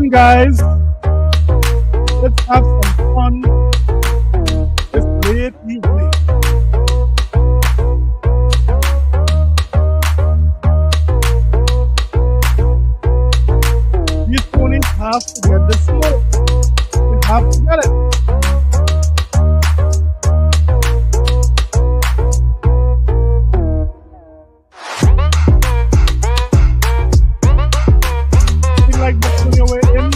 in, guys. Let's have some fun this late evening. These ponies have to get the smoke. We have to get it. Like this on your way in.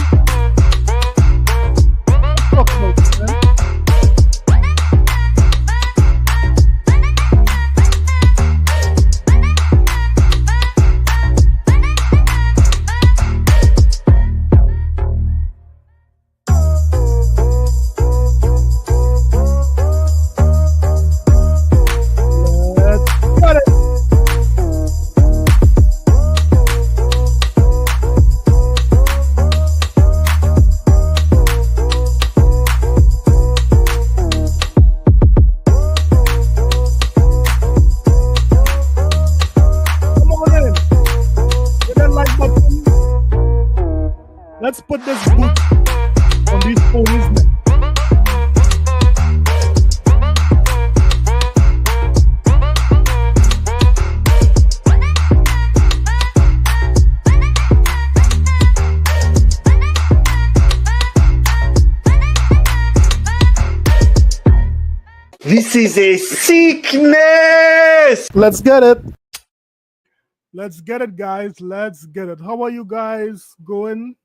Let's talk about it, man. Let's get it. Let's put this boot on these ponies neck. This is a sickness! Let's get it. Let's get it, guys. Let's get it. How are you guys going?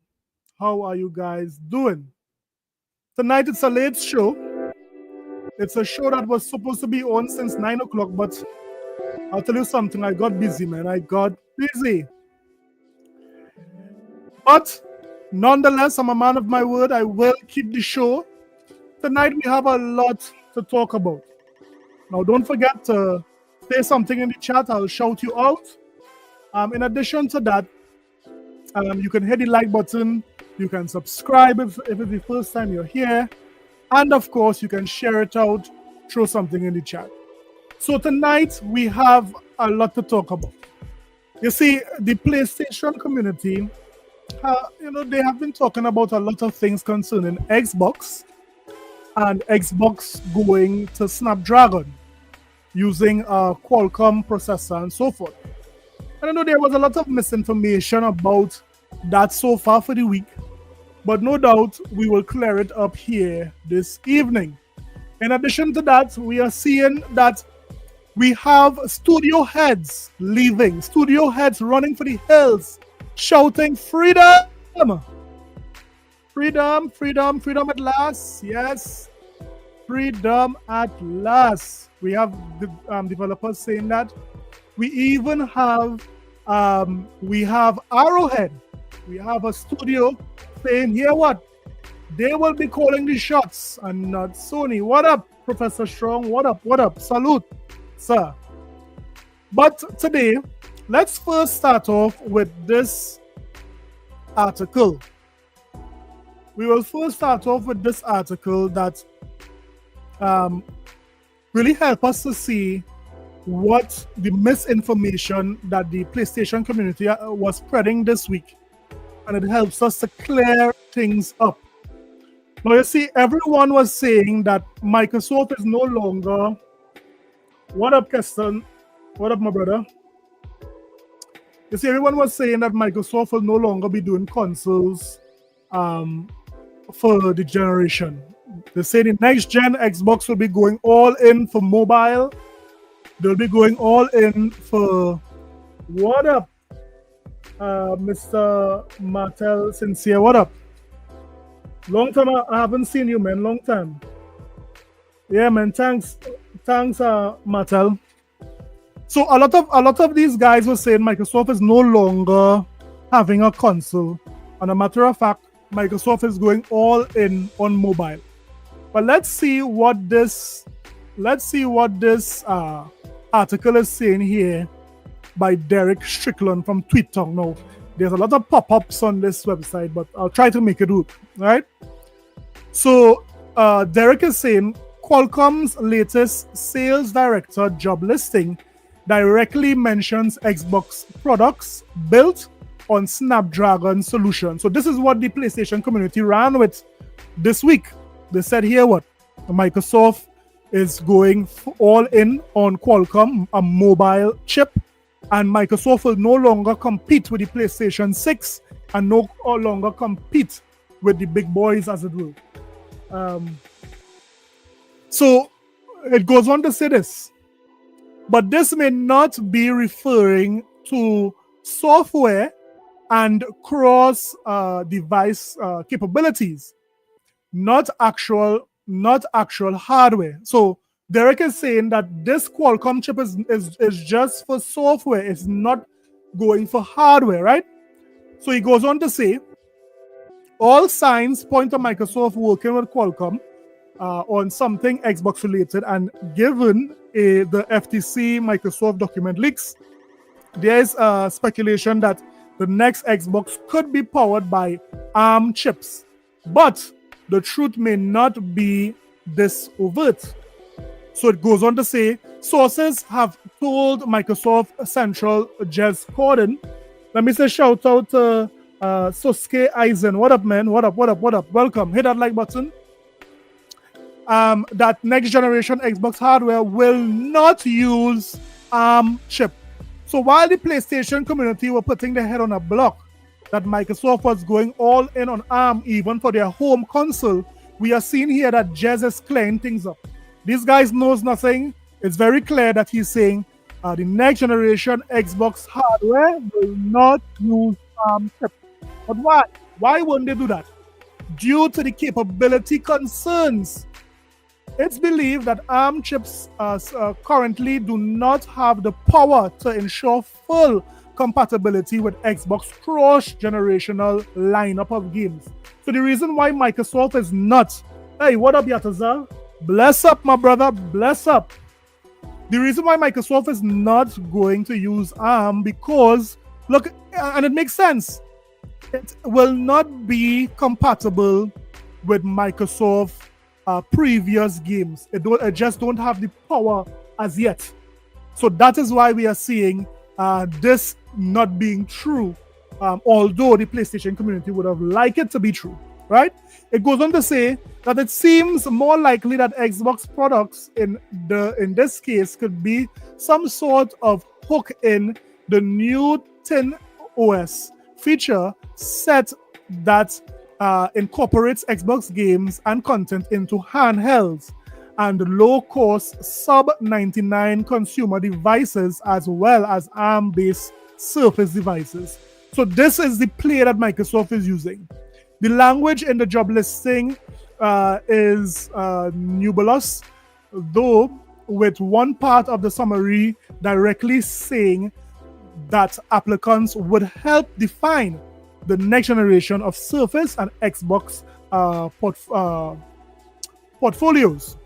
How are you guys doing? Tonight it's a late show. It's a show that was supposed to be on since 9 o'clock, but I'll tell you something. I got busy, man. I got busy. But nonetheless, I'm a man of my word. I will keep the show. Tonight we have a lot to talk about. Now, don't forget to say something in the chat. I'll shout you out. In addition to that, you can hit the like button. You can subscribe if it's the first time you're here. And of course, you can share it out, throw something in the chat. So tonight, we have a lot to talk about. You see, the PlayStation community, they have been talking about a lot of things concerning Xbox and Xbox going to Snapdragon using a Qualcomm processor and so forth. I know there was a lot of misinformation about that so far for the week, but no doubt we will clear it up here this evening. In addition to that, we are seeing that we have studio heads leaving, studio heads running for the hills, shouting freedom! Freedom, freedom, freedom at last. Yes, freedom at last. We have the developers saying that. We even have Arrowhead. We have a studio saying, here what? They will be calling the shots and not Sony. What up, Professor Strong? What up? What up? Salute, sir. But today, let's first start off with this article. We will first start off with this article that really help us to see what the misinformation that the PlayStation community was spreading this week. And it helps us to clear things up. Now, you see, everyone was saying that Microsoft is no longer... What up, Keston? What up, my brother? You see, everyone was saying that Microsoft will no longer be doing consoles for the generation. They say the next gen Xbox will be going all in for mobile. They'll be going all in for... What up, Mr. Martel Sincere? What up? Long time I haven't seen you, man. Long time. Yeah, man. Thanks, Martel. So a lot of these guys were saying Microsoft is no longer having a console. And a matter of fact, Microsoft is going all in on mobile. But let's see what this article is saying here by Derek Strickland from Twitter. Now, there's a lot of pop-ups on this website, but I'll try to make it work, right? So Derek is saying Qualcomm's latest sales director job listing directly mentions Xbox products built on Snapdragon solution. So this is what the PlayStation community ran with this week. They said here what Microsoft is going all in on Qualcomm, a mobile chip, and Microsoft will no longer compete with the PlayStation 6 and no longer compete with the big boys, as it will. So it goes on to say this, but this may not be referring to software and cross-device capabilities, not actual hardware. So Derek is saying that this Qualcomm chip is just for software. It's not going for hardware, right? So he goes on to say, all signs point to Microsoft working with Qualcomm on something Xbox related, and given the FTC Microsoft document leaks, there is speculation that the next Xbox could be powered by ARM chips. But the truth may not be this overt. So it goes on to say, sources have told Microsoft Central Jez Corden. Let me say shout out to Sosuke Eisen. What up, man? What up? Welcome. Hit that like button. That next generation Xbox hardware will not use ARM chip. So while the PlayStation community were putting their head on a block that Microsoft was going all in on ARM even for their home console, we are seeing here that Jez is clearing things up. This guy knows nothing. It's very clear that he's saying the next generation Xbox hardware will not use ARM chip. But why? Why wouldn't they do that? Due to the capability concerns. It's believed that ARM chips currently do not have the power to ensure full compatibility with Xbox cross-generational lineup of games. So the reason why Microsoft is not, hey, what up, Yatazar? Bless up, my brother, bless up. The reason why Microsoft is not going to use ARM, because, look, and it makes sense, it will not be compatible with Microsoft previous games. It just don't have the power as yet. So that is why we are seeing this not being true, although the PlayStation community would have liked it to be true, right? It goes on to say that it seems more likely that Xbox products in this case could be some sort of hook in the new Tin OS feature set that incorporates Xbox games and content into handhelds and low-cost sub-$99 consumer devices, as well as ARM-based Surface devices. So this is the play that Microsoft is using. The language in the job listing is nebulous, though with one part of the summary directly saying that applicants would help define the next generation of Surface and Xbox portfolios.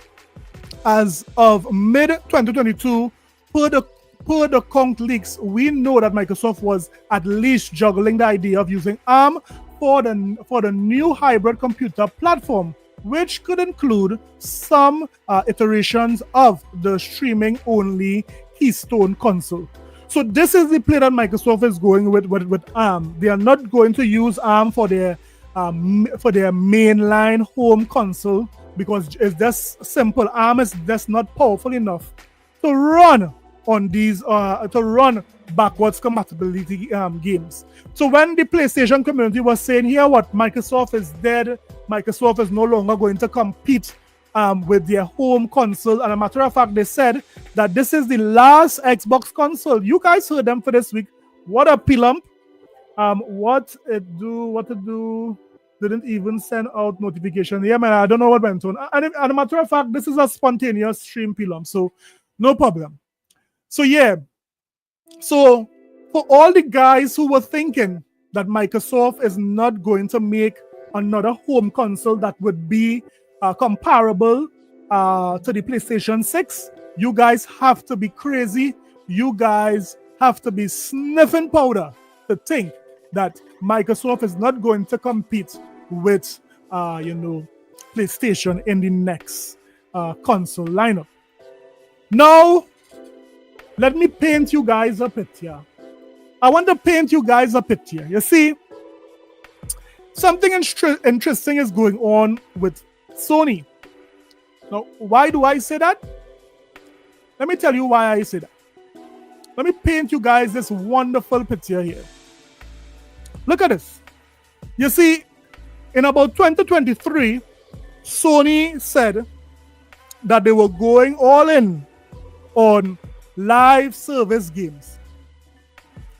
As of mid-2022, per the Conk leaks, we know that Microsoft was at least juggling the idea of using ARM for the new hybrid computer platform, which could include some iterations of the streaming-only Keystone console. So this is the play that Microsoft is going with ARM. They are not going to use ARM for their mainline home console, because it's just simple. ARM is just not powerful enough to run on these to run backwards compatibility games. So when the PlayStation community was saying here what Microsoft is dead, Microsoft is no longer going to compete with their home console, and a matter of fact, they said that this is the last Xbox console. You guys heard them for this week. What a pilump! What it do? Didn't even send out notification. Yeah, man, I don't know what went on. And a matter of fact, this is a spontaneous stream pilump, so no problem. So yeah, so for all the guys who were thinking that Microsoft is not going to make another home console that would be comparable to the PlayStation 6, you guys have to be crazy. You guys have to be sniffing powder to think that Microsoft is not going to compete with PlayStation in the next console lineup. Now, let me paint you guys a picture. I want to paint you guys a picture. You see, something interesting is going on with Sony. Now, why do I say that? Let me tell you why I say that. Let me paint you guys this wonderful picture here. Look at this. You see, in about 2023, Sony said that they were going all in on live service games.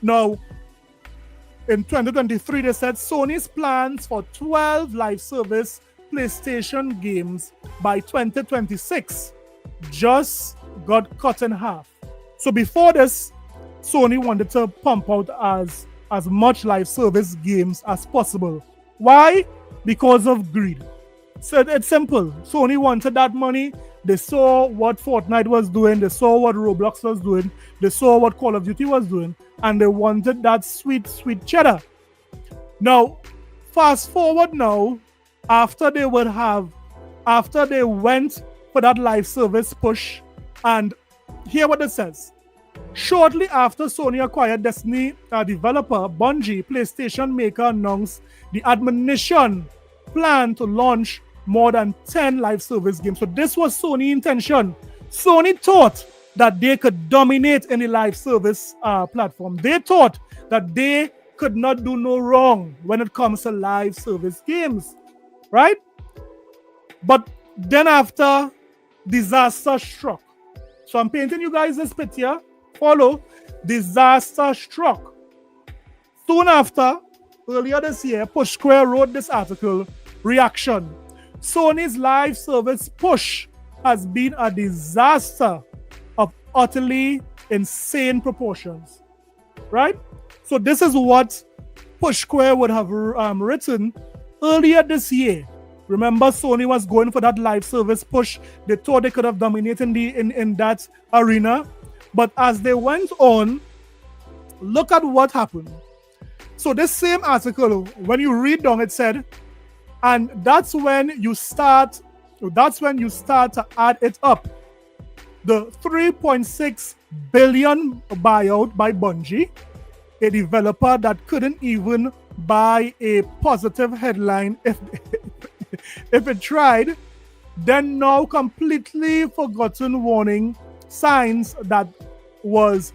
Now, in 2023, they said Sony's plans for 12 live service PlayStation games by 2026 just got cut in half. So before this, Sony wanted to pump out as much live service games as possible. Why? Because of greed. So it's simple. Sony wanted that money. They saw what Fortnite was doing. They saw what Roblox was doing. They saw what Call of Duty was doing. And they wanted that sweet, sweet cheddar. Now, fast forward now, after they went for that live service push, and hear what it says. Shortly after Sony acquired Destiny developer Bungie, PlayStation maker announced the admonition plan to launch more than 10 live service games. So this was Sony's intention. Sony thought that they could dominate any live service platform. They thought that they could not do no wrong when it comes to live service games, right? But then after, disaster struck. So I'm painting you guys this picture. Follow. Disaster struck. Soon after, earlier this year, Push Square wrote this article, Reaction. Sony's live service push has been a disaster of utterly insane proportions. Right? So this is what Push Square would have written earlier this year. Remember, Sony was going for that live service push. They thought they could have dominated in that arena. But as they went on, look at what happened. So this same article, when you read down, it said, and that's when you start to add it up. The 3.6 billion buyout by Bungie, a developer that couldn't even buy a positive headline if it tried, then now completely forgotten warning signs that was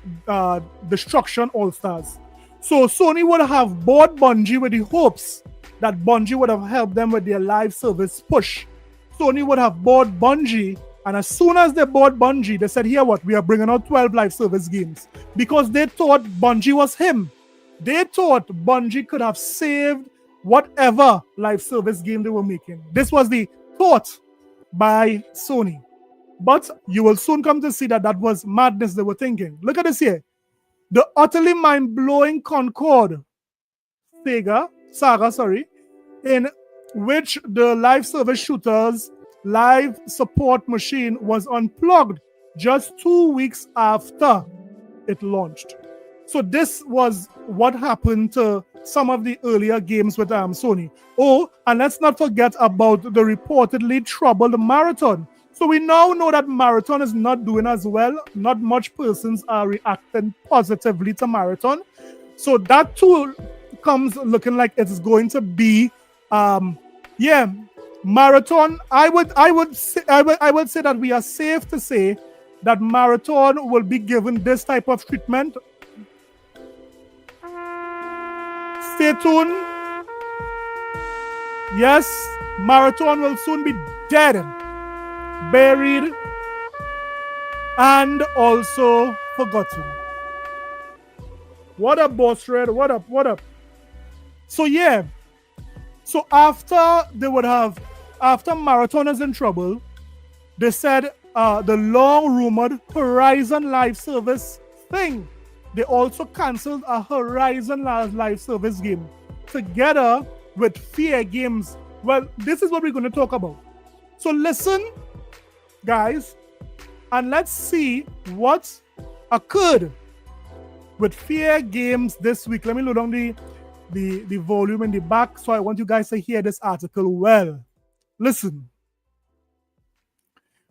Destruction All-Stars. So Sony would have bought Bungie with the hopes that Bungie would have helped them with their live service push. Sony would have bought Bungie, and as soon as they bought Bungie, they said, here what, we are bringing out 12 live service games. Because they thought Bungie was him. They thought Bungie could have saved whatever live service game they were making. This was the thought by Sony. But you will soon come to see that that was madness they were thinking. Look at this here. The utterly mind-blowing Concord saga, in which the live service shooter's live support machine was unplugged just 2 weeks after it launched. So this was what happened to some of the earlier games with Sony. Oh, and let's not forget about the reportedly troubled Marathon. So we now know that Marathon is not doing as well. Not much persons are reacting positively to Marathon. So that too comes looking like it's going to be, Marathon. I would say that we are safe to say that Marathon will be given this type of treatment. Stay tuned. Yes, Marathon will soon be dead, buried, and also forgotten. What up, Boss Red? What up? What up? So yeah. So after Marathon is in trouble, they said the long rumored Horizon live service thing. They also cancelled a Horizon live service game together with Fear Games. Well, this is what we're going to talk about. So listen, guys, and let's see what occurred with Fear Games this week. Let me load on the volume in the back, so I want you guys to hear this article well. Listen.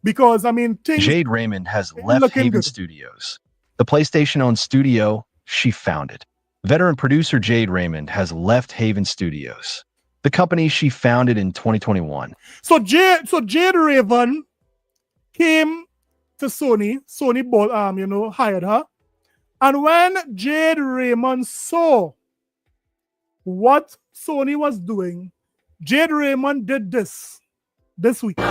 Because, I mean, Jade Raymond has left Haven Studios. The PlayStation-owned studio, she founded. Veteran producer Jade Raymond has left Haven Studios, the company she founded in 2021. So Jade Raymond came to Sony. Sony bought, hired her. And when Jade Raymond saw what Sony was doing, Jade Raymond did this week. He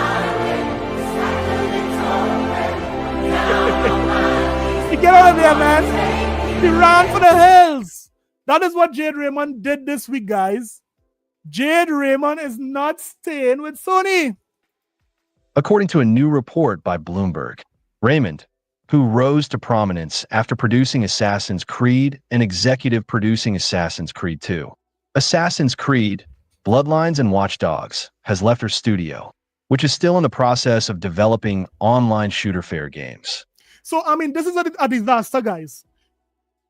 get out of there, man. He ran for the hills. That is what Jade Raymond did this week, guys. Jade Raymond is not staying with Sony. According to a new report by Bloomberg, Raymond, who rose to prominence after producing Assassin's Creed and executive producing Assassin's Creed 2. Assassin's Creed, Bloodlines and Watch Dogs, has left her studio, which is still in the process of developing online shooter fair games. So, I mean, this is a disaster, guys.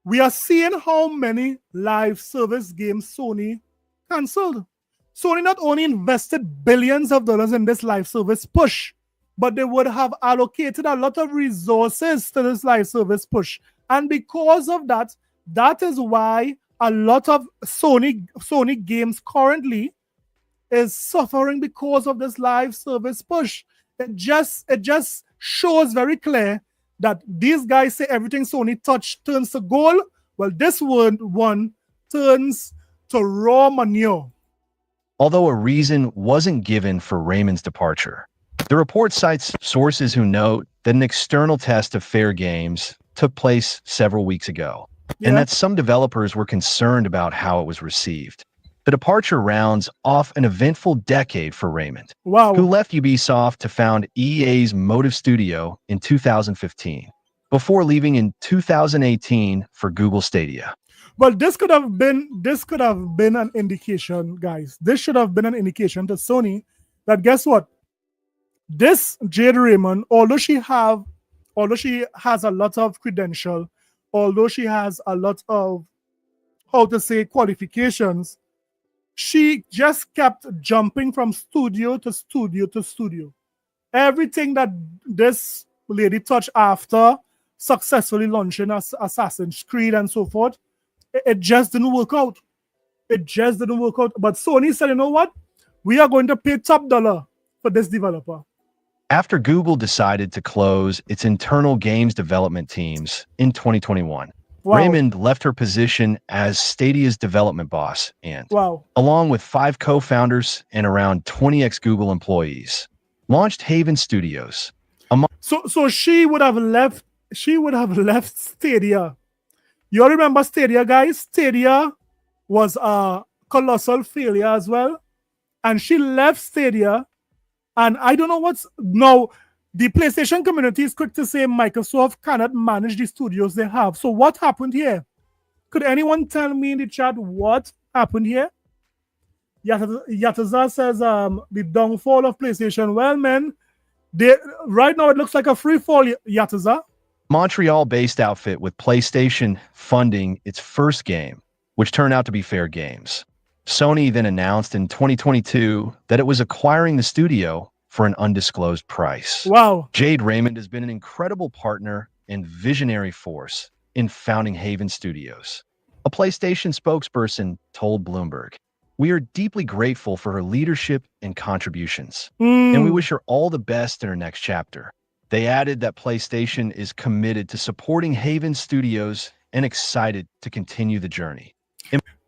We are seeing how many live service games Sony cancelled. Sony not only invested billions of dollars in this live service push, but they would have allocated a lot of resources to this live service push. And because of that, that is why a lot of Sony games currently is suffering because of this live service push. It just shows very clear that these guys say everything Sony touch turns to gold. Well, this one turns to raw manure. Although a reason wasn't given for Raymond's departure, the report cites sources who note that an external test of fair games took place several weeks ago, and that some developers were concerned about how it was received. The departure rounds off an eventful decade for Raymond, who left Ubisoft to found EA's Motive Studio in 2015, before leaving in 2018 for Google Stadia. Well, this could have been an indication, guys. This should have been an indication to Sony that, guess what? This Jade Raymond, although she has a lot of credential, although she has a lot of qualifications, she just kept jumping from studio to studio to studio. Everything that this lady touched after successfully launching Assassin's Creed and so forth, it just didn't work out. It just didn't work out. But Sony said, you know what? We are going to pay top dollar for this developer. After Google decided to close its internal games development teams in 2021, Raymond left her position as Stadia's development boss and, along with 5 co-founders and around 20 ex-Google employees, launched Haven Studios. So she would have left Stadia. You all remember Stadia, guys? Stadia was a colossal failure as well. And she left Stadia. And I don't know what's... Now, the PlayStation community is quick to say Microsoft cannot manage the studios they have. So what happened here? Could anyone tell me in the chat what happened here? Yataza says the downfall of PlayStation. Well, man, right now it looks like a free fall, Yataza. Montreal-based outfit with PlayStation funding its first game, which turned out to be Fair Games. Sony then announced in 2022 that it was acquiring the studio for an undisclosed price. Wow. Jade Raymond has been an incredible partner and visionary force in founding Haven Studios. A PlayStation spokesperson told Bloomberg, "We are deeply grateful for her leadership and contributions, and we wish her all the best in her next chapter." They added that PlayStation is committed to supporting Haven Studios and excited to continue the journey.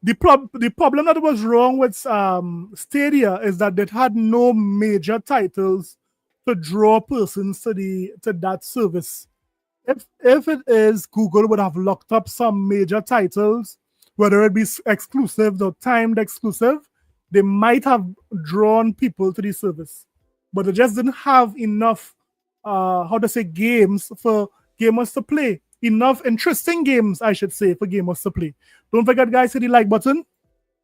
The problem that was wrong with Stadia is that it had no major titles to draw persons to that service. If it is, Google would have locked up some major titles, whether it be exclusive or timed exclusive. They might have drawn people to the service, but they just didn't have enough games for gamers to play. Enough interesting games, I should say, for gamers to play. Don't forget, guys, hit the like button.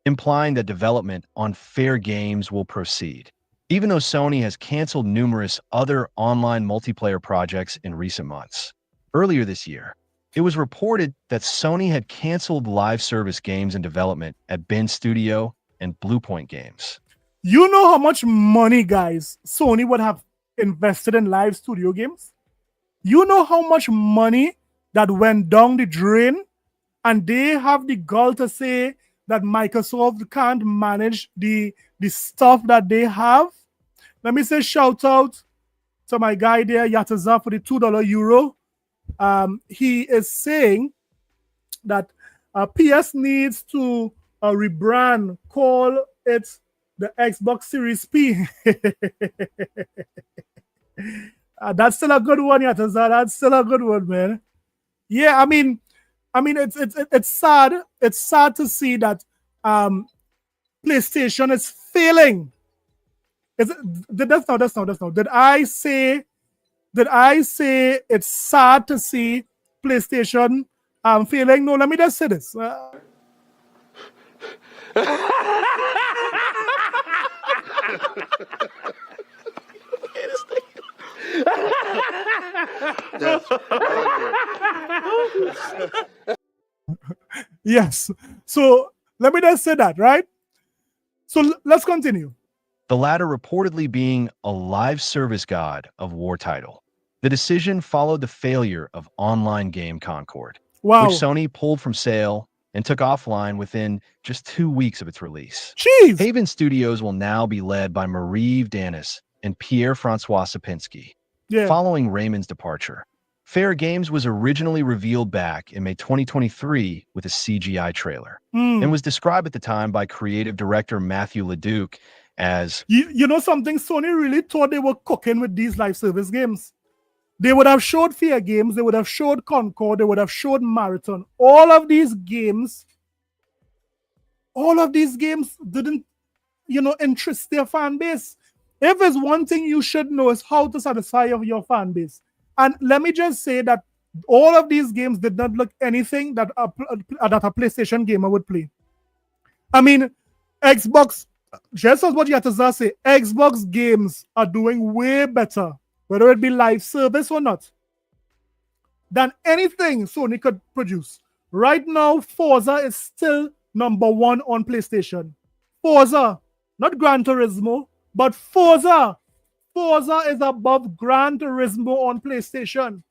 Implying that development on Fair Games will proceed, even though Sony has canceled numerous other online multiplayer projects in recent months. Earlier this year, it was reported that Sony had canceled live service games in development at Bin Studio and Bluepoint Games. You know how much money, guys, Sony would have invested in live studio games? You know how much money that went down the drain and they have the gall to say that Microsoft can't manage the stuff that they have. Let me say shout out to my guy there, Yataza, for the $2 euro. He is saying that PS needs to rebrand, call it the Xbox Series P. That's still a good one, Yataza. That's still a good one, man. Yeah, I mean, it's sad. It's sad to see that PlayStation is failing. That's now. Did I say it's sad to see PlayStation failing? No, let me just say this. Yes. So let me just say that, right? So let's continue. The latter reportedly being a live service god of war title. The decision followed the failure of online game Concord, Wow. which Sony pulled from sale and took offline within just 2 weeks of its release. Jeez. Haven Studios will now be led by Marie Danis and Pierre-Francois Sapinski, following Raymond's departure. Fair Games was originally revealed back in May 2023 with a CGI trailer and was described at the time by creative director Matthew Leduc as... You know something? Sony really thought they were cooking with these live service games. They would have showed Fair Games, they would have showed Concord, they would have showed Marathon. All of these games didn't, interest their fan base. If there's one thing you should know is how to satisfy your fan base. And let me just say that all of these games did not look anything that a PlayStation gamer would play. I mean, Xbox, just as what Yataza say, Xbox games are doing way better, whether it be live service or not, than anything Sony could produce. Right now, Forza is still #1 on PlayStation. Forza, not Gran Turismo, but Forza. Forza is above Gran Turismo on PlayStation.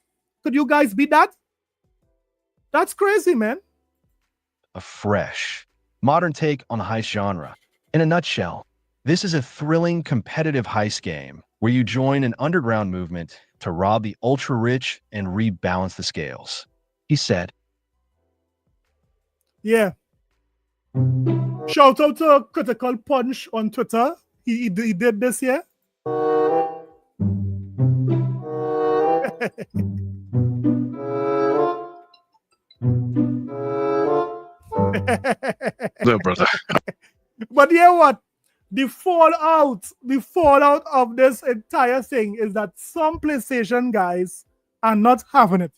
Could you guys beat that? That's crazy, man. A fresh, modern take on the heist genre. In a nutshell, this is a thrilling, competitive heist game where you join an underground movement to rob the ultra-rich and rebalance the scales, he said. Yeah. Shout out to Critical Punch on Twitter. He did this, yeah? No, brother. But yeah, what? The fallout of this entire thing is that some PlayStation guys are not having it.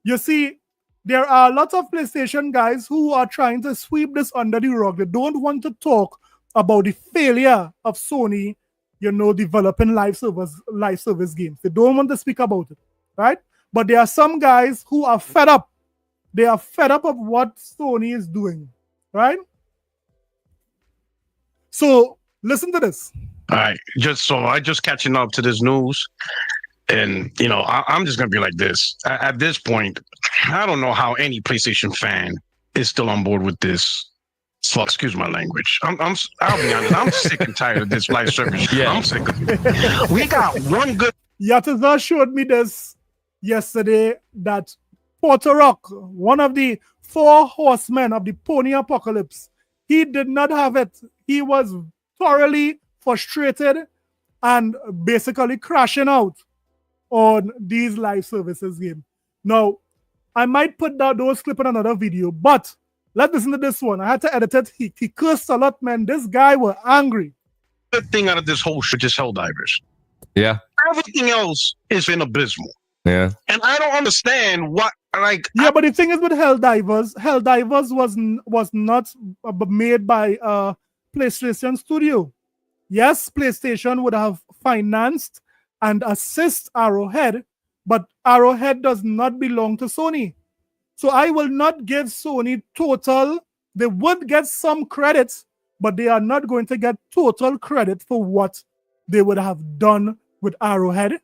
You see, there are a lot of PlayStation guys who are trying to sweep this under the rug. They don't want to talk about the failure of Sony, developing live service games. They don't want to speak about it, right? But there are some guys who are fed up. They are fed up of what Sony is doing, right? So listen to this. All right, I just catching up to this news, and I'm just gonna be like this. At this point, I don't know how any PlayStation fan is still on board with this. So, excuse my language. I'll be honest. I'm sick and tired of this live service. Yeah. I'm sick of it. We got one good. Yataza showed me this yesterday that Porter Rock, one of the 4 horsemen of the Pony Apocalypse, he did not have it. He was thoroughly frustrated and basically crashing out on these live services game. Now, I might put those clips in another video, but let's listen to this one. I had to edit it. He cursed a lot, man. This guy was angry. The thing out of this whole shit is Helldivers. Yeah. Everything else is in abysmal. Yeah. And I don't understand what, Yeah, but the thing is with Helldivers was not made by PlayStation Studio. Yes, PlayStation would have financed and assist Arrowhead, but Arrowhead does not belong to Sony. So I will not give Sony total. They would get some credit, but they are not going to get total credit for what they would have done with Arrowhead.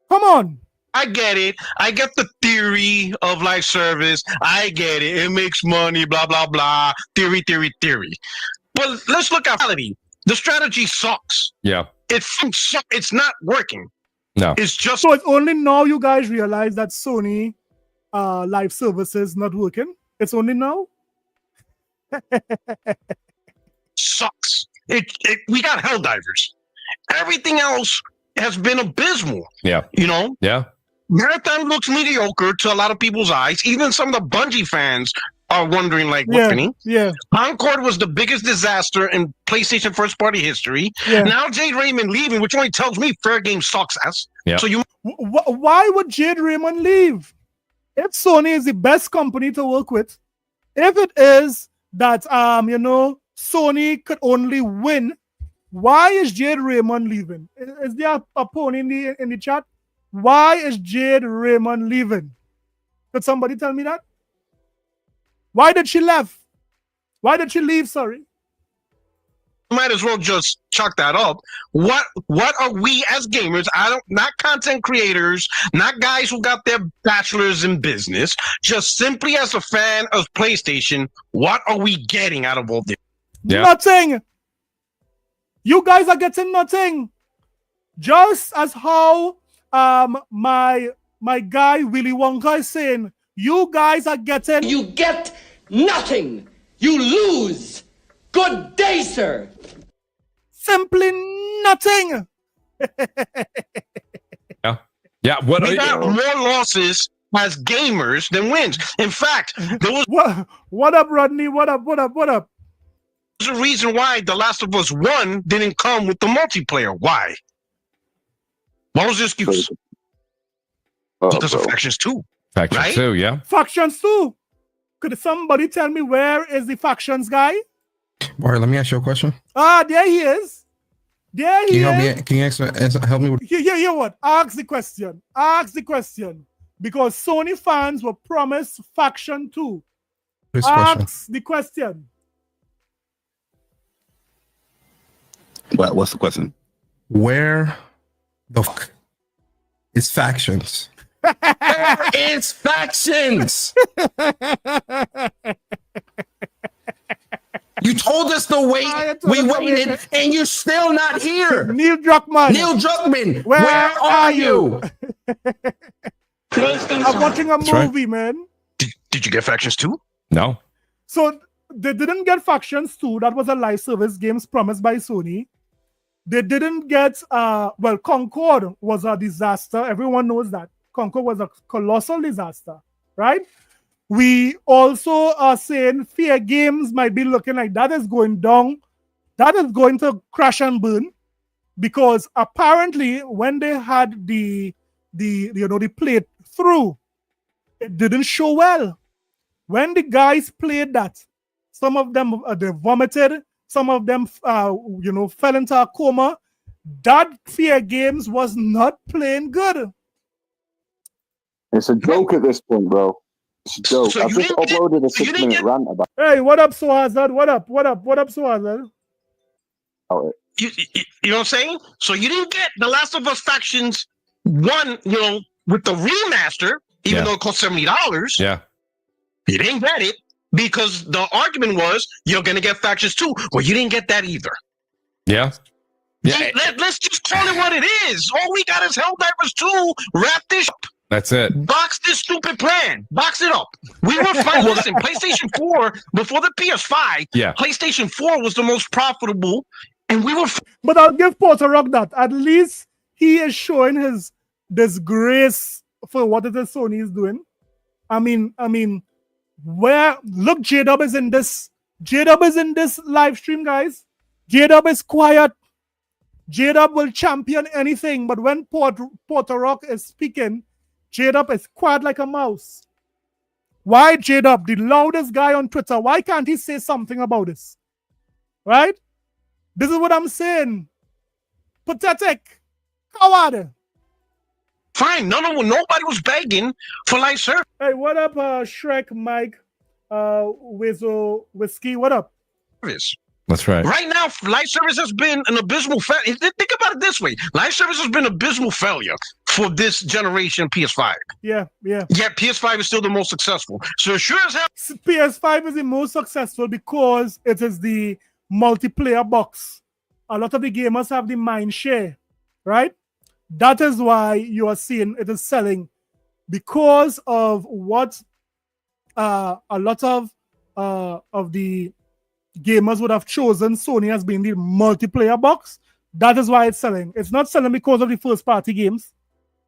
Come on. I get it. I get the theory of live service. I get it. It makes money, blah, blah, blah. Theory. But let's look at reality. The strategy sucks. Yeah. It's not working. No. It's just So it's only now you guys realize that Sony live services not working. It's only now. sucks. We got Helldivers. Everything else has been abysmal. Yeah. You know? Yeah. Marathon looks mediocre to a lot of people's eyes. Even some of the Bungie fans are wondering, like, what's happening? Yeah. Concord was the biggest disaster in PlayStation first-party history. Yeah. Now Jade Raymond leaving, which only tells me fair game sucks ass. Yeah. So you Why would Jade Raymond leave? If Sony is the best company to work with, if it is that Sony could only win, why is Jade Raymond leaving? Is there a pony in the chat? Why is Jade Raymond leaving? Could somebody tell me that? Why did she leave? Why did she leave? Sorry. might as well just chalk that up. What are we as gamers? Not content creators, not guys who got their bachelors in business, just simply as a fan of PlayStation, what are we getting out of all this? Yeah. Nothing. You guys are getting nothing. Just as how my guy Willy Wonka is saying, you guys are getting. You get nothing. You lose. Good day, sir. Simply nothing. Yeah. Yeah. What We are got you? more losses as gamers than wins. In fact, there was What up, Rodney? What up? a reason why The Last of Us 1 didn't come with the multiplayer. Why? What was the excuse? Because of Factions 2. Faction Right? 2, yeah. Factions 2. Could somebody tell me where is the factions guy? Barry, let me ask you a question. There he is. There Can he you help is. me? Can you help me with? Yeah, what? Ask the question. Because Sony fans were promised Faction 2. This question? Ask the question. What's the question? Where the fuck is factions? There is factions. You told us to wait. We waited, and you're still not here. Neil Druckmann. Neil Druckmann, Where where are are you? I'm watching a movie, man. Did you get Factions 2? No. So they didn't get Factions 2. That was a live service games promised by Sony. They didn't get Concord was a disaster. Everyone knows that. Concord was a colossal disaster, right? We also are saying Fear Games might be looking like that is going down. That is going to crash and burn. Because apparently when they had the playthrough, it didn't show well. When the guys played that, some of them they vomited, some of them fell into a coma. That Fear Games was not playing good. It's a joke at this point, bro. It's a joke. So I've you just didn't get- uploaded a so you didn't 6-minute get- rant about Hey, what up, Swazard? What up, Swazard? it. You know what I'm saying? So you didn't get The Last of Us Factions 1, with the remaster, even Yeah. though it cost $70. Yeah. You didn't get it because the argument was you're going to get Factions 2. Well, you didn't get that either. Yeah. Yeah. Let's just call it what it is. All we got is Helldivers 2. Wrap this up. That's it. Box this stupid plan. Box it up. We were fine. Listen, PlayStation 4, before the PS5, Yeah. PlayStation 4 was the most profitable, and we were But I'll give Porter Rock that. At least he is showing his disgrace for what it is Sony is doing. I mean, look, J-Dub is in this. J-Dub is in this live stream, guys. J-Dub is quiet. J-Dub will champion anything, but when Porter Rock is speaking, J-Dub is quiet like a mouse. Why J-Dub, the loudest guy on Twitter, why can't he say something about this? Right? This is what I'm saying. Pathetic. Coward. fine. Nobody was begging for live service. Hey, what up, Shrek, Mike, Wizzo, Whiskey? What up? That's right. Right now, live service has been an abysmal failure. Think about it this way. Live service has been an abysmal failure for this generation PS5. Yeah. Yet PS5 is still the most successful. So sure as hell. PS5 is the most successful because it is the multiplayer box. A lot of the gamers have the mind share, right? That is why you are seeing it is selling, because of what a lot of the gamers would have chosen Sony as being the multiplayer box. That is why it's selling. It's not selling because of the first party games.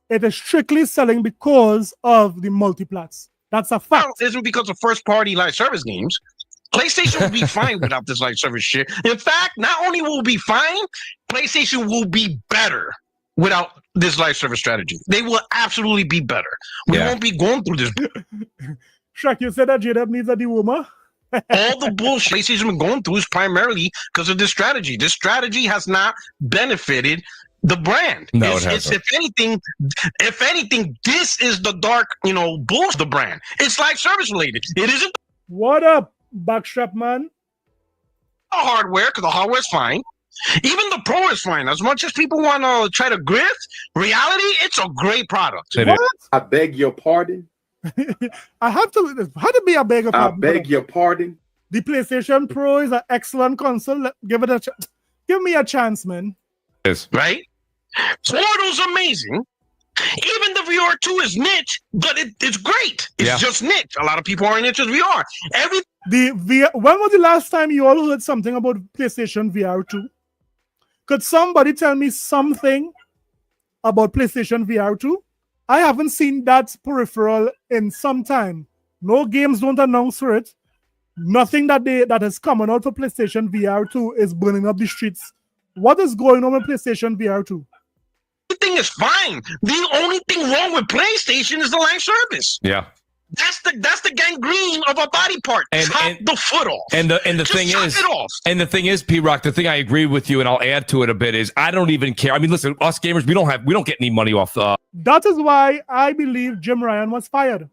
It is strictly selling because of the multiplats. That's a fact. It isn't because of first party live service games. PlayStation will be fine without this live service shit. In fact, not only will it be fine, PlayStation will be better without this live service strategy. They will absolutely be better. We won't be going through this. Shrek, you said that Jade needs a dewormer? All the bullshit PlayStation been going through is primarily because of this strategy. This strategy has not benefited the brand. No, it's if anything, this is the dark, bullshit the brand. It's like service related. It isn't. What up, Backstrap man? The hardware, because the hardware's fine. Even the Pro is fine. As much as people want to try to grift, reality, it's a great product. What? I beg your pardon. I have to be a beggar. I beg your pardon. The PlayStation Pro is an excellent console. Give me a chance, man. Yes. Right? Portal's amazing. Even the VR 2 is niche, but it's great. It's just niche. A lot of people aren't into VR. When was the last time you all heard something about PlayStation VR 2? Could somebody tell me something about PlayStation VR 2? I haven't seen that peripheral in some time. No games don't announce for it. Nothing that is coming out for PlayStation VR 2 is burning up the streets. What is going on with PlayStation VR 2? Everything is fine. The only thing wrong with PlayStation is the live service. Yeah. That's the gangrene of a body part. Chop the foot off. And the thing is, P-Rock, the thing I agree with you, and I'll add to it a bit, is I don't even care. I mean, listen, us gamers, we don't get any money off. That is why I believe Jim Ryan was fired.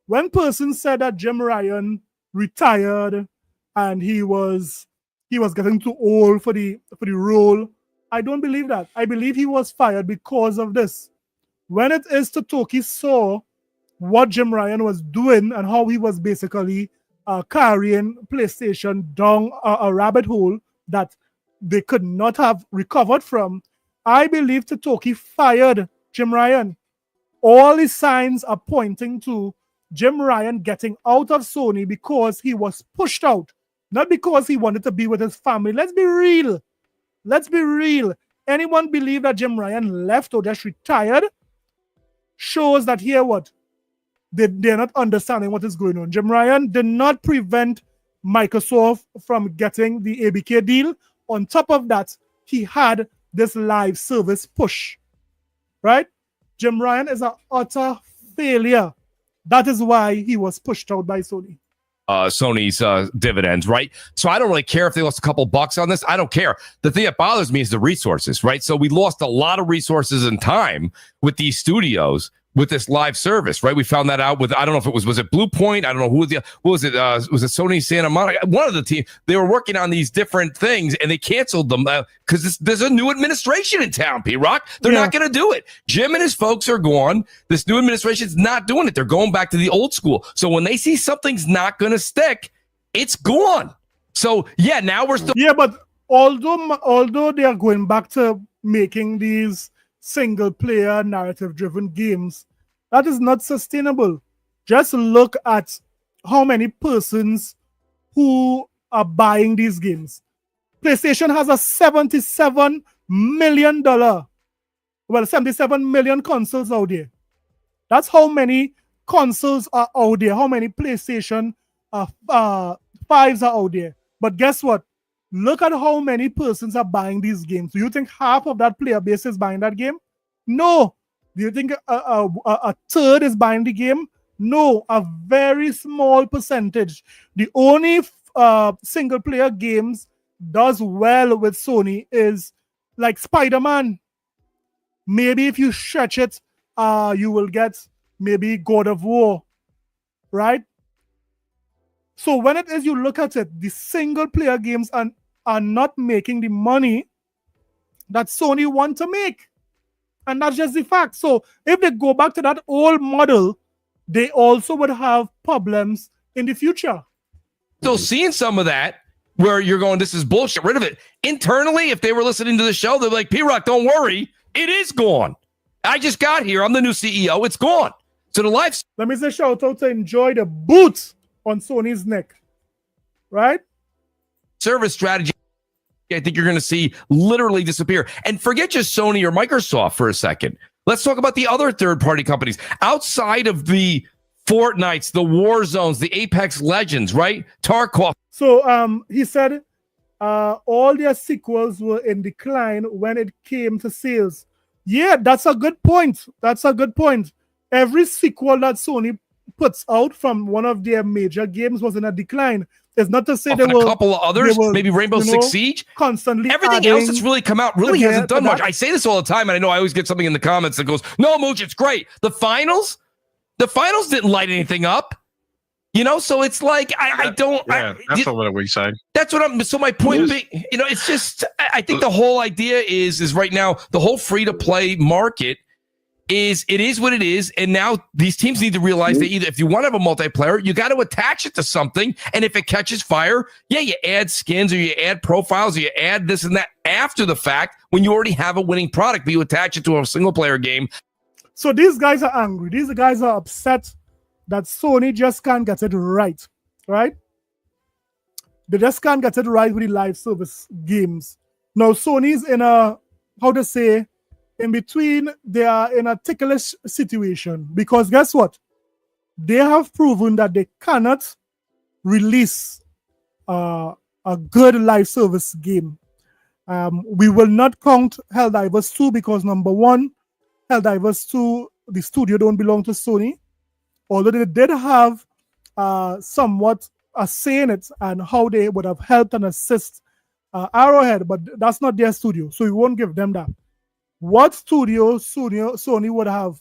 When person said that Jim Ryan retired and he was getting too old for the role, I don't believe that. I believe he was fired because of this. When it is Totoki saw what Jim Ryan was doing and how he was basically carrying PlayStation down a rabbit hole that they could not have recovered from, I believe Totoki fired Jim Ryan. All the signs are pointing to Jim Ryan getting out of Sony because he was pushed out, not because he wanted to be with his family. Let's be real. Anyone believe that Jim Ryan left or just retired shows that here what? They're not understanding what is going on. Jim Ryan did not prevent Microsoft from getting the ABK deal. On top of that, he had this live service push, right? Jim Ryan is an utter failure. That is why he was pushed out by Sony. Sony's dividends, right? So I don't really care if they lost a couple bucks on this. I don't care. The thing that bothers me is the resources, right? So we lost a lot of resources and time with these studios with this live service, right? We found that out with, I don't know if was it Blue Point? I don't know what was it? Was it Sony Santa Monica? One of the team, they were working on these different things and they canceled them because there's a new administration in town, P-Rock. They're not going to do it. Jim and his folks are gone. This new administration's not doing it. They're going back to the old school. So when they see something's not going to stick, it's gone. So yeah, now we're still. Yeah, but although they are going back to making these single player narrative driven games, that is not sustainable. Just look at how many persons who are buying these games. PlayStation has a $77 million, 77 million consoles out there. That's how many consoles are out there, how many PlayStation 5s are out there. But guess what? Look at how many persons are buying these games. Do you think half of that player base is buying that game? No. Do you think a third is buying the game? No. A very small percentage. The only single player games does well with Sony is like Spider-Man. Maybe if you stretch it, you will get maybe God of War, right? So when it is you look at it, the single player games are are not making the money that Sony want to make. And that's just the fact. So if they go back to that old model, they also would have problems in the future. Still seeing some of that where you're going, this is bullshit, rid of it. Internally, if they were listening to the show, they're like, P-Rock, don't worry, it is gone. I just got here. I'm the new CEO. It's gone. So the life. Let me say shout out to enjoy the boot on Sony's neck. Right? Service strategy, I think you're going to see literally disappear. And forget just Sony or Microsoft for a second. Let's talk about the other third-party companies. Outside of the Fortnites, the Warzones, the Apex Legends, right? Tarkov. So he said all their sequels were in decline when it came to sales. Yeah, that's a good point. That's a good point. Every sequel that Sony puts out from one of their major games was in a decline. It's not to say there were a couple of others, maybe Rainbow Six Siege. Constantly everything else that's really come out really hasn't done much. I say this all the time, and I know I always get something in the comments that goes, "No, Mooch, it's great." The finals didn't light anything up, So it's like I don't. Yeah, that's over the wayside. That's what I'm. So my point being, it's just I think the whole idea is right now the whole free to play market. It is what it is, and now these teams need to realize that either if you want to have a multiplayer, you got to attach it to something, and if it catches fire, you add skins or you add profiles or you add this and that after the fact when you already have a winning product, but you attach it to a single player game. So these guys are angry. These guys are upset that Sony just can't get it right? They just can't get it right with the live service games. Now Sony's in a in between, they are in a ticklish situation because guess what? They have proven that they cannot release a good live service game. We will not count Helldivers 2 because number one, Helldivers 2, the studio don't belong to Sony. Although they did have somewhat a say in it and how they would have helped and assist Arrowhead, but that's not their studio, so we won't give them that. What studio Sony would have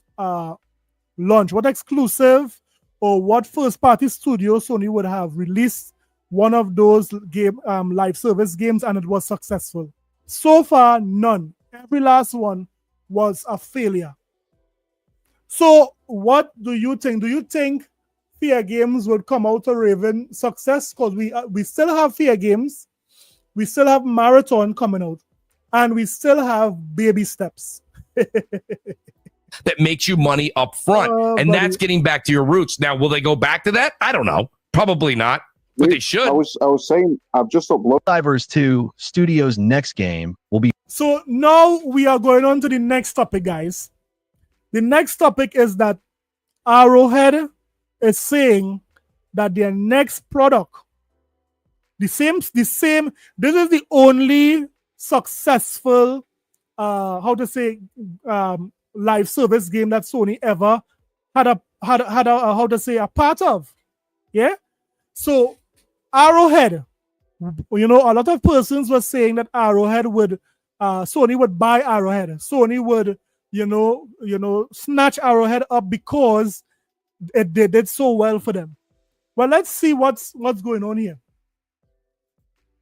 launched? What exclusive or what first-party studio Sony would have released one of those live service games and it was successful? So far, none. Every last one was a failure. So what do you think? Do you think Fear Games would come out a raving success? Because we still have Fear Games, we still have Marathon coming out, and we still have Baby Steps. That makes you money up front. And that's getting back to your roots. Now, will they go back to that? I don't know. Probably not, but they should. I was saying, I've just uploaded Helldivers 2 Studio's next game will be. So now we are going on to the next topic, guys. The next topic is that Arrowhead is saying that their next product, the same. This is the only successful, live service game that Sony ever had a part of. Yeah. So Arrowhead, a lot of persons were saying that Arrowhead would, Sony would buy Arrowhead. Sony would, snatch Arrowhead up because they did so well for them. Well, let's see what's going on here.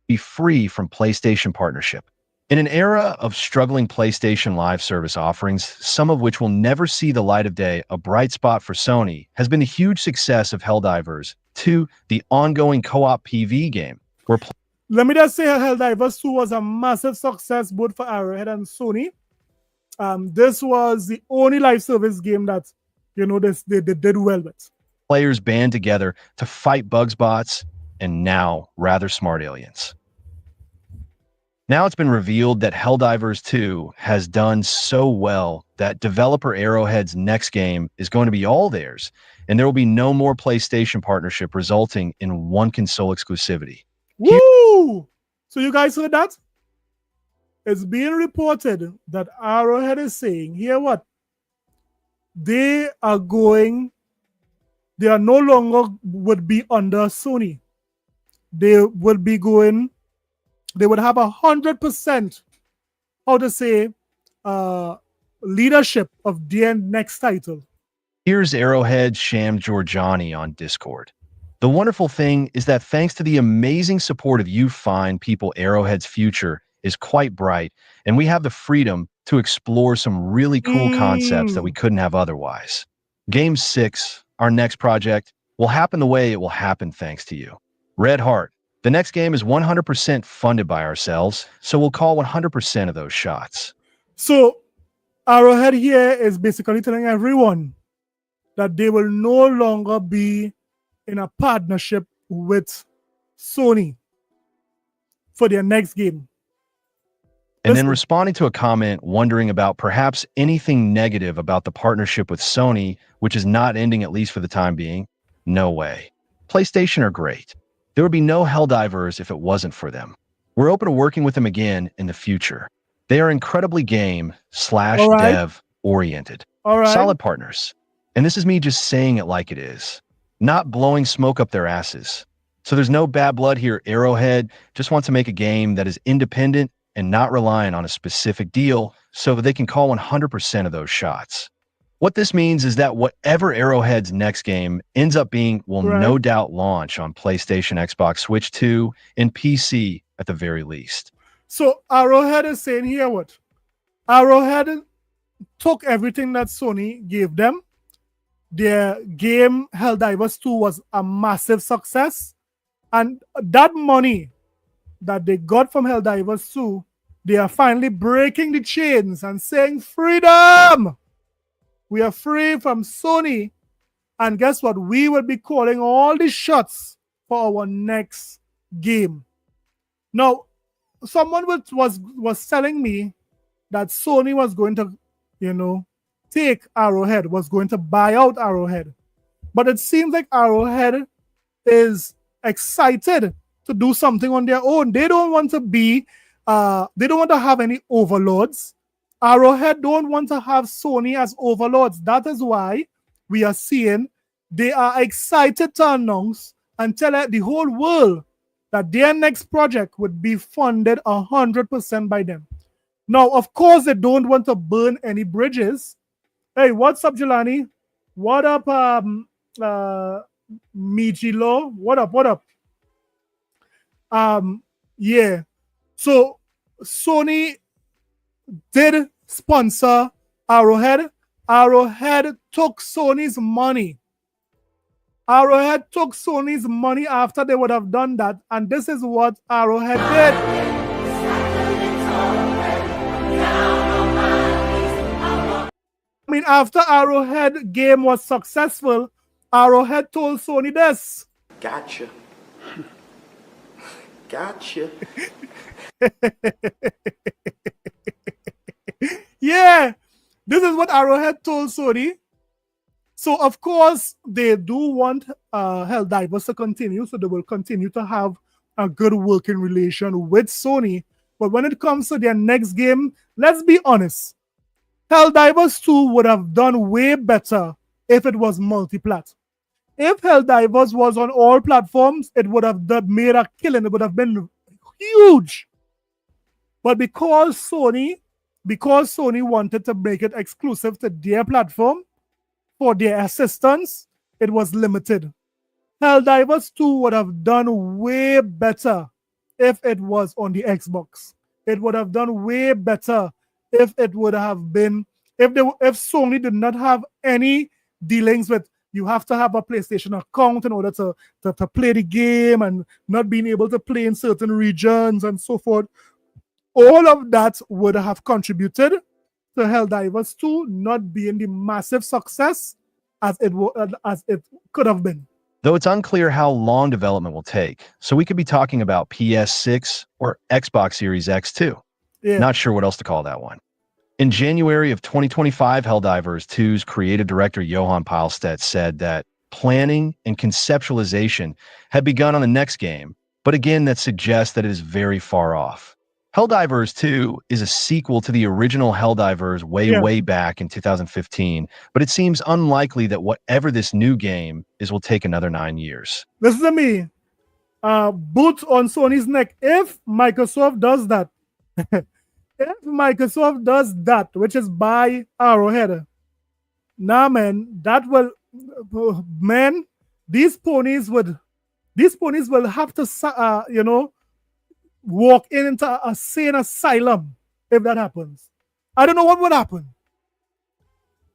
Be free from PlayStation partnership. In an era of struggling PlayStation live service offerings, some of which will never see the light of day, a bright spot for Sony has been the huge success of Helldivers 2, the ongoing co-op PV game. Let me just say Helldivers 2 was a massive success both for Arrowhead and Sony. This was the only live service game that, they did well with. Players band together to fight bugs bots and now rather smart aliens. Now it's been revealed that Helldivers 2 has done so well that developer Arrowhead's next game is going to be all theirs, and there will be no more PlayStation partnership resulting in one console exclusivity. Woo! So you guys heard that? It's being reported that Arrowhead is saying, hear what? They are no longer would be under Sony. They would have 100%, leadership of their next title. Here's Arrowhead Sham Giorgiani on Discord. The wonderful thing is that thanks to the amazing support of you fine people, Arrowhead's future is quite bright, and we have the freedom to explore some really cool concepts that we couldn't have otherwise. Game 6, our next project, will happen the way it will happen thanks to you. Red Heart. The next game is 100% funded by ourselves, so we'll call 100% of those shots. So Arrowhead here is basically telling everyone that they will no longer be in a partnership with Sony for their next game. And then responding to a comment wondering about perhaps anything negative about the partnership with Sony, which is not ending at least for the time being. No way. PlayStation are great. There would be no Helldivers if it wasn't for them. We're open to working with them again in the future. They are incredibly game/dev oriented. Solid partners. And this is me just saying it like it is. Not blowing smoke up their asses. So there's no bad blood here. Arrowhead just wants to make a game that is independent and not reliant on a specific deal so that they can call 100% of those shots. What this means is that whatever Arrowhead's next game ends up being will no doubt launch on PlayStation, Xbox, Switch 2, and PC at the very least. So Arrowhead is saying here what? Arrowhead took everything that Sony gave them. Their game Helldivers 2 was a massive success. And that money that they got from Helldivers 2, they are finally breaking the chains and saying, freedom! We are free from Sony. And guess what? We will be calling all the shots for our next game. Now, someone was telling me that Sony was going to, take Arrowhead, was going to buy out Arrowhead. But it seems like Arrowhead is excited to do something on their own. They don't want to be, they don't want to have any overlords. Arrowhead don't want to have Sony as overlords. That is why we are seeing they are excited to announce and tell the whole world that their next project would be funded 100% by them. Now, of course, they don't want to burn any bridges. Hey, what's up, Jelani? What up, Michilo? What up? Yeah. So Sony did sponsor Arrowhead. Arrowhead took Sony's money. Arrowhead took Sony's money after they would have done that, and this is what Arrowhead did. I mean, after Arrowhead game was successful, Arrowhead told Sony this. Gotcha. Gotcha. Yeah, this is what Arrowhead told Sony. So, of course, they do want Helldivers to continue, so they will continue to have a good working relation with Sony. But when it comes to their next game, let's be honest. Helldivers 2 would have done way better if it was multi-plat. If Helldivers was on all platforms, it would have made a killing. It would have been huge. But because Sony wanted to make it exclusive to their platform for their assistance, it was limited. Helldivers 2 would have done way better if it was on the Xbox. It would have done way better if it would have been, if Sony did not have any dealings with, you have to have a PlayStation account in order to play the game and not being able to play in certain regions and so forth. All of that would have contributed to Helldivers 2 not being the massive success as it could have been. Though it's unclear how long development will take, so we could be talking about PS6 or Xbox Series X too. Yeah. Not sure what else to call that one. In January of 2025, Helldivers 2's creative director Johan Pilstedt said that planning and conceptualization had begun on the next game, but again, that suggests that it is very far off. Helldivers 2 is a sequel to the original Helldivers way back in 2015, but it seems unlikely that whatever this new game is will take another 9 years. Listen to me. Boot on Sony's neck. If Microsoft does that, which is buy Arrowhead, nah, man, that will, man, these ponies would these ponies will have to, walk into a sane asylum if that happens. I don't know what would happen.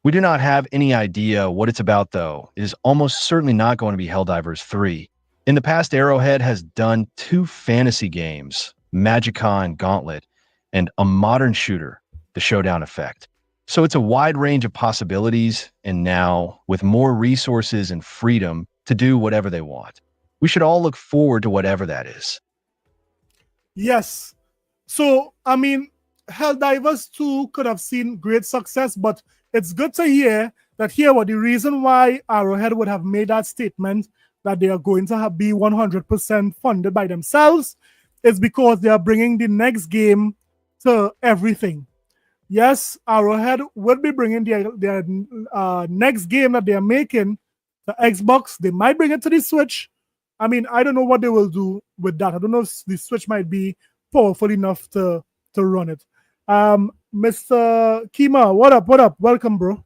We do not have any idea what it's about, though. It is almost certainly not going to be Helldivers 3. In the past, Arrowhead has done 2 fantasy games, Magicon Gauntlet, and a modern shooter, The Showdown Effect. So it's a wide range of possibilities, and now, with more resources and freedom to do whatever they want, we should all look forward to whatever that is. Yes. So, I mean, Helldivers 2 could have seen great success, but it's good to hear that here what the reason why Arrowhead would have made that statement that they are going to be 100% funded by themselves is because they are bringing the next game to everything. Yes, Arrowhead would be bringing their next game that they are making to Xbox. They might bring it to the Switch. I mean, I don't know what they will do with that. I don't know if the Switch might be powerful enough to run it. Mr. Kima, what up? What up? Welcome, bro.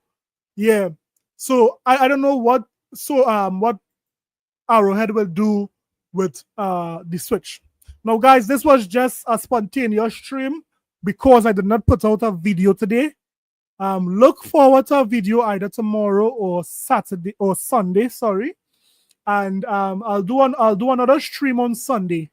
Yeah. So I don't know what Arrowhead will do with the Switch. Now, guys, this was just a spontaneous stream because I did not put out a video today. Look forward to a video either tomorrow or Saturday or Sunday, sorry. And I'll do another stream on Sunday.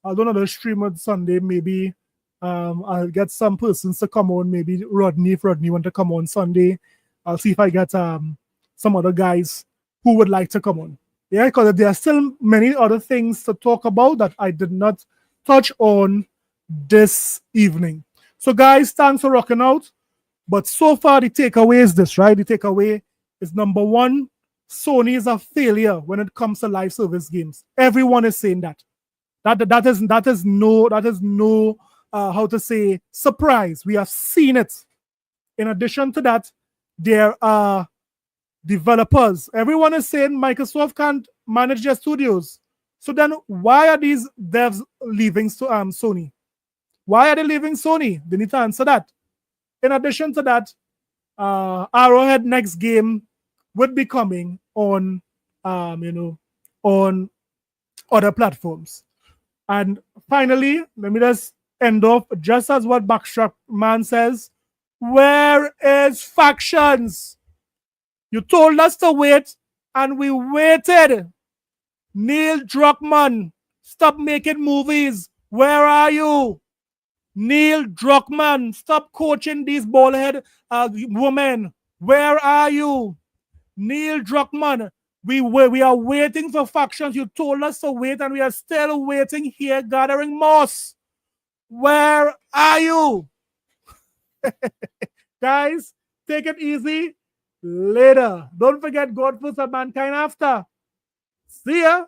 Maybe I'll get some persons to come on. Maybe Rodney, if Rodney want to come on Sunday. I'll see if I get some other guys who would like to come on. Yeah, because there are still many other things to talk about that I did not touch on this evening. So, guys, thanks for rocking out. But so far, the takeaway is this, right? The takeaway is number one, Sony is a failure when it comes to live service games. Everyone is saying that. That is no how to say surprise. We have seen it. In addition to that, there are developers. Everyone is saying Microsoft can't manage their studios. So then why are these devs leaving Sony? Why are they leaving Sony? They need to answer that. In addition to that, Arrowhead next game would be coming on on other platforms. And finally, let me just end off just as what Backstrap Man says. Where is Factions? You told us to wait, and we waited. Neil Druckmann, stop making movies. Where are you? Neil Druckmann, stop coaching these bald-headed women. Where are you? Neil Druckmann, we are waiting for Factions. You told us to wait, and we are still waiting here gathering moss. Where are you? Guys, take it easy. Later. Don't forget God first and mankind after. See ya.